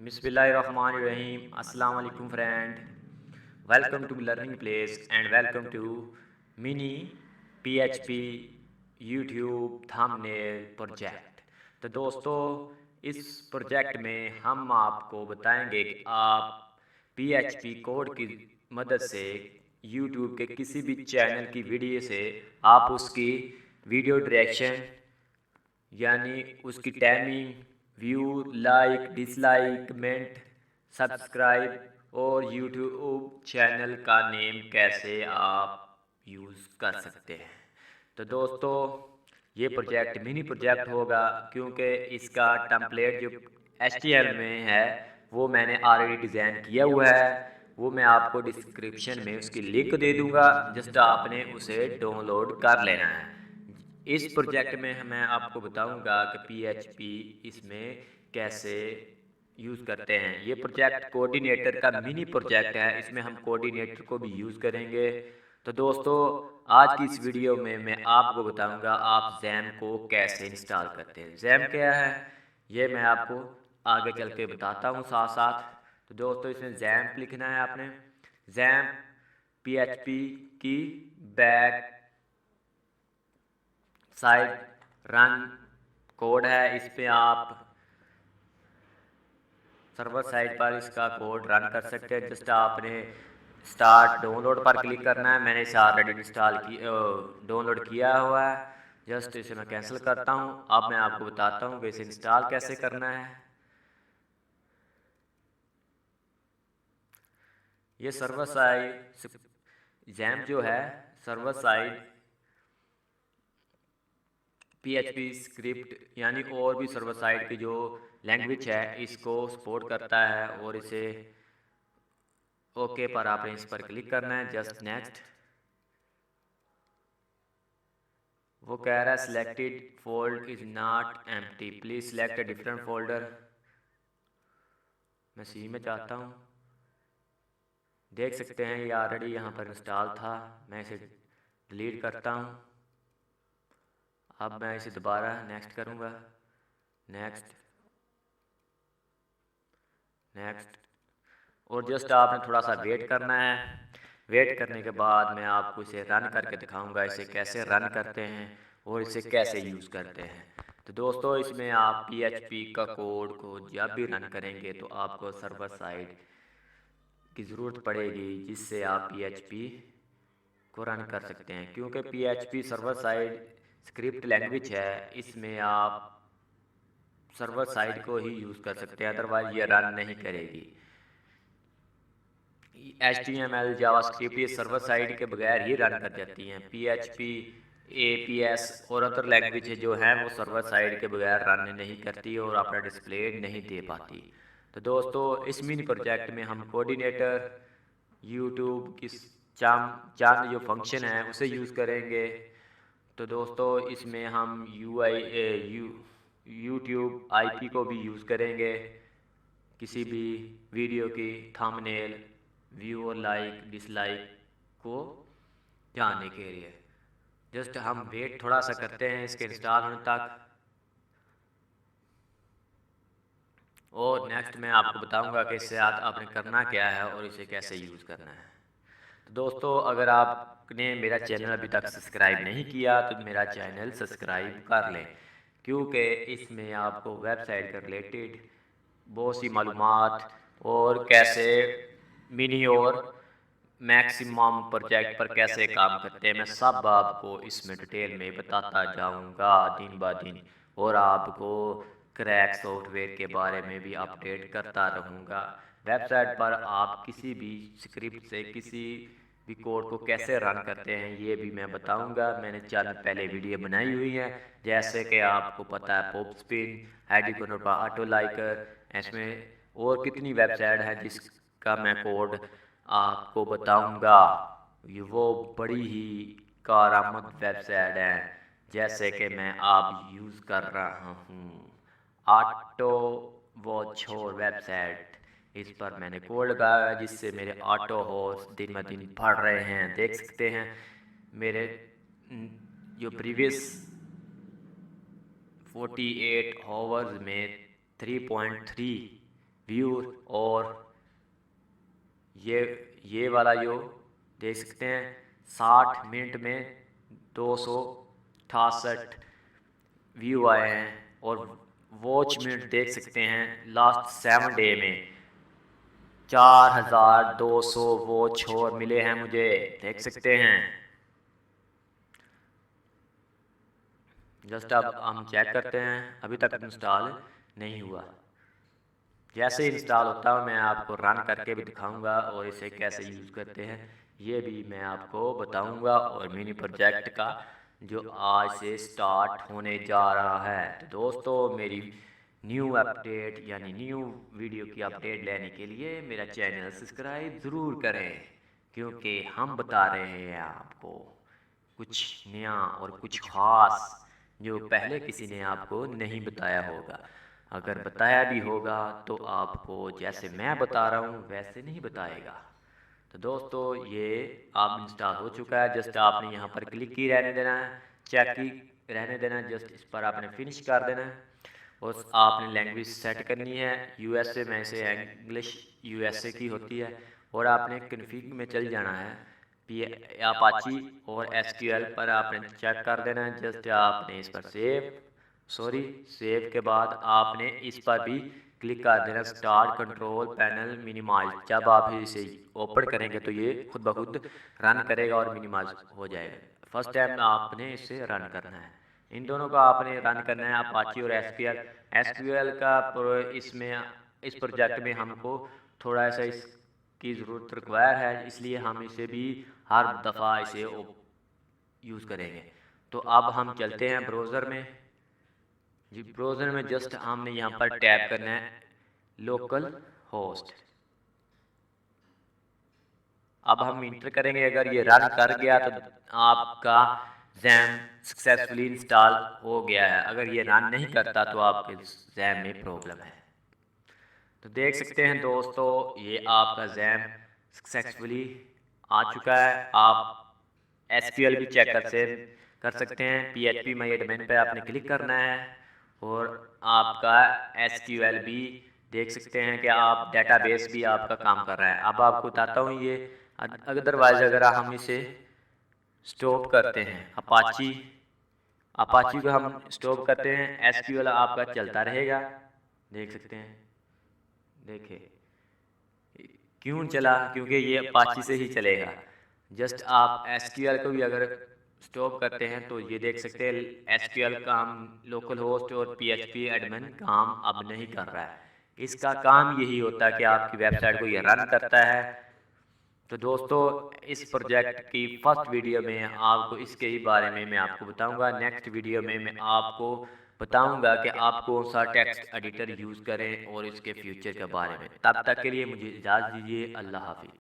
बिस्मिल्लाहिर्रहमानिर्रहीम। अस्सलाम वालेकुम friend, welcome to learning place and welcome to mini PHP YouTube thumbnail project. तो दोस्तों, इस प्रोजेक्ट में हम आपको बताएंगे कि आप पीएचपी कोड की मदद से यूट्यूब के किसी भी चैनल की वीडियो से आप उसकी वीडियो डायरेक्शन यानी उसकी timing, view, like, dislike, comment, subscribe और यूट्यूब चैनल का नेम कैसे आप यूज़ कर सकते हैं। तो दोस्तों, ये प्रोजेक्ट मिनी प्रोजेक्ट होगा क्योंकि इसका टेम्पलेट जो HTML में है वो मैंने ऑलरेडी डिज़ाइन किया हुआ है। वो मैं आपको डिस्क्रिप्शन में उसकी लिंक दे दूंगा, जस्ट आपने उसे डाउनलोड कर लेना है। इस प्रोजेक्ट में मैं आपको बताऊंगा कि पीएचपी इसमें कैसे यूज़ करते हैं। ये प्रोजेक्ट कोऑर्डिनेटर का मिनी प्रोजेक्ट है, इसमें हम कोऑर्डिनेटर को भी यूज़ करेंगे। तो दोस्तों, आज की इस वीडियो में मैं आपको बताऊंगा आप जैम को कैसे इंस्टॉल करते हैं। जैम क्या है ये मैं आपको आगे चल के बताता हूँ साथ साथ। तो दोस्तों, इसमें जैम लिखना है आपने। जैम पीएचपी की बैक साइड रन कोड है। इस पे आप सर्वर साइड पर इसका कोड रन कर सकते हैं। जस्ट आपने स्टार्ट डाउनलोड पर क्लिक करना है। मैंने इसे ऑलरेडी इंस्टॉल की डाउनलोड किया हुआ है। जस्ट इसे मैं कैंसिल करता हूँ। अब मैं आपको बताता हूँ कि इसे इंस्टॉल कैसे करना है। ये सर्वर साइड जैम जो है सर्वर साइड पीएचपी स्क्रिप्ट यानी और भी सर्वर साइड की जो लैंग्वेज है इसको सपोर्ट करता है। और इसे ओके पर आपने इस पर क्लिक करना है। Just next. वो कह रहा है selected folder is not empty, please select a different folder. मैं सी में चाहता हूँ। देख सकते हैं ये ऑलरेडी यहाँ पर इंस्टॉल था। मैं इसे डिलीट करता हूँ। अब मैं इसे दोबारा नेक्स्ट करूँगा। Next next. और जस्ट आपने थोड़ा सा वेट करना है। वेट करने के बाद मैं आपको इसे रन करके दिखाऊंगा इसे कैसे रन करते हैं और इसे कैसे यूज़ करते हैं। तो दोस्तों, इसमें आप पीएचपी का कोड को जब भी रन करेंगे तो आपको सर्वर साइड की ज़रूरत पड़ेगी जिससे आप पीएचपी को रन कर सकते हैं। क्योंकि PHP server side script language है, इसमें आप सर्वर साइड को ही यूज़ कर सकते हैं, अदरवाइज ये रन नहीं करेगी। HTML जावास्क्रिप्ट ये सर्वर साइड के बगैर ही रन कर जाती हैं। PHP, APS और अदर लैंग्वेज जो हैं वो सर्वर साइड के बगैर रन नहीं करती और अपना डिस्प्ले नहीं दे पाती। तो दोस्तों, इस मिनी प्रोजेक्ट में हम कोऑर्डिनेटर, यूट्यूब की चंद जो फंक्शन है उसे यूज़ करेंगे। तो दोस्तों, इसमें हम यूट्यूब IP को भी यूज़ करेंगे किसी भी वीडियो की थंबनेल, व्यू और लाइक डिसलाइक को जानने के लिए। जस्ट हम वेट थोड़ा सा करते हैं इसके इंस्टॉल होने तक। और नेक्स्ट मैं आपको बताऊंगा कि इससे आपने करना क्या है और इसे कैसे यूज़ करना है। तो दोस्तों, अगर आपने मेरा चैनल अभी तक सब्सक्राइब नहीं किया तो मेरा चैनल सब्सक्राइब कर लें, क्योंकि इसमें आपको वेबसाइट के रिलेटेड बहुत सी मालूमात और कैसे मिनी और मैक्सिमम प्रोजेक्ट पर कैसे काम करते हैं मैं सब आपको इसमें डिटेल में बताता जाऊंगा दिन ब दिन। और आपको क्रैक सॉफ्टवेयर के बारे में भी अपडेट करता रहूँगा। वेबसाइट पर आप किसी भी स्क्रिप्ट से किसी भी कोड को कैसे रन करते हैं ये भी मैं बताऊंगा। मैंने चंद पहले वीडियो बनाई हुई है, जैसे कि आपको पता है पॉप स्पिन, एडिकोनोपा, ऑटो लाइकर, इसमें और कितनी वेबसाइट है जिसका मैं कोड आपको बताऊंगा। ये वो बड़ी ही कारआमद वेबसाइट है, जैसे कि मैं आप यूज़ कर रहा हूँ ऑटो वॉच और वेबसाइट। इस पर मैंने कोड लगाया है जिससे मेरे ऑटो हॉर्स दिन ब दिन बढ़ रहे हैं। देख सकते हैं मेरे जो प्रीवियस 48 आवर्स में 3.3 व्यू, और ये वाला जो देख सकते हैं 60 मिनट में 268 व्यू आए हैं, और वॉच मिनट देख सकते हैं लास्ट 7 डे में 4200 वॉच और मिले हैं मुझे, देख सकते हैं। जस्ट अब हम चेक करते हैं, अभी तक इंस्टॉल नहीं हुआ। जैसे ही इंस्टॉल होता है मैं आपको रन करके भी दिखाऊंगा, और इसे कैसे यूज़ करते हैं ये भी मैं आपको बताऊंगा, और मिनी प्रोजेक्ट का जो आज से स्टार्ट होने जा रहा है। तो दोस्तों, मेरी न्यू अपडेट यानी न्यू वीडियो की अपडेट लेने के लिए मेरा चैनल सब्सक्राइब ज़रूर करें, क्योंकि हम बता रहे हैं आपको कुछ नया और कुछ ख़ास जो पहले किसी ने आपको नहीं बताया होगा। अगर बताया भी होगा तो आपको जैसे मैं बता रहा हूँ वैसे नहीं बताएगा। तो दोस्तों, ये आप इंस्टॉल हो चुका है। जस्ट आपने यहाँ पर क्लिक की रहने देना है, चेक की रहने देना है, जस्ट इस पर आपने फिनिश कर देना है, और आपने लैंग्वेज सेट करनी है यूएसए में से, इंग्लिश यूएसए की होती है, और आपने कन्फिग में चल जाना है पी अपाची और एसक्यूएल पर आपने चेक कर देना है। जस्ट आपने इस पर सेव के बाद आपने इस पर भी क्लिक कर देना, स्टार्ट कंट्रोल पैनल मिनिमाइज। जब आप इसे ओपन करेंगे तो ये खुद ब खुद रन करेगा और मिनिमाइज हो जाएगा। फर्स्ट टाइम आपने इसे रन करना है, इन दोनों का आपने रन करना है, अपाची और एसक्यूएल का। इसमें इस प्रोजेक्ट में हमको थोड़ा सा इसकी ज़रूरत रिक्वायर है, इसलिए हम इसे भी हर दफ़ा इसे यूज़ करेंगे। तो अब हम चलते हैं ब्राउज़र में। जी, ब्राउज़र में जस्ट हमने यहाँ पर टैप करना है लोकल होस्ट। अब हम इंटर करेंगे, अगर ये रन कर गया तो आपका जैम सक्सेसफुली इंस्टॉल हो गया है। अगर ये रन नहीं करता तो आपके जैम में प्रॉब्लम है। तो देख सकते हैं दोस्तों, ये आपका जैम सक्सेसफुली आ चुका है। आप एसक्यूएल भी चेक कर सकते हैं। PHP माई एडमिन पे आपने क्लिक करना है, और आपका एसक्यूएल भी देख सकते हैं कि आप डेटाबेस भी आपका काम कर रहा है। अब आपको बताता हूँ ये, अदरवाइज अगर हम इसे स्टॉप करते हैं, अपाची को हम स्टॉप करते हैं, एसक्यूएल आपका चलता रहेगा। देख सकते हैं, देखिए क्यों चला, क्योंकि ये अपाची से ही चलेगा। जस्ट आप एसक्यूएल को भी अगर स्टॉप करते हैं तो ये देख सकते हैं एसक्यूएल काम लोकल होस्ट और PHP एडमिन काम अब नहीं कर रहा है। इसका काम यही होता है कि आपकी वेबसाइट को ये रन करता है। तो दोस्तों, इस प्रोजेक्ट की फर्स्ट वीडियो में आपको इसके ही बारे में मैं आपको बताऊंगा। नेक्स्ट वीडियो में मैं आपको बताऊंगा कि आप कौन सा टेक्स्ट एडिटर यूज़ करें और इसके फ्यूचर के बारे में। तब तक के लिए मुझे इजाज़त दीजिए। अल्लाह हाफिज़।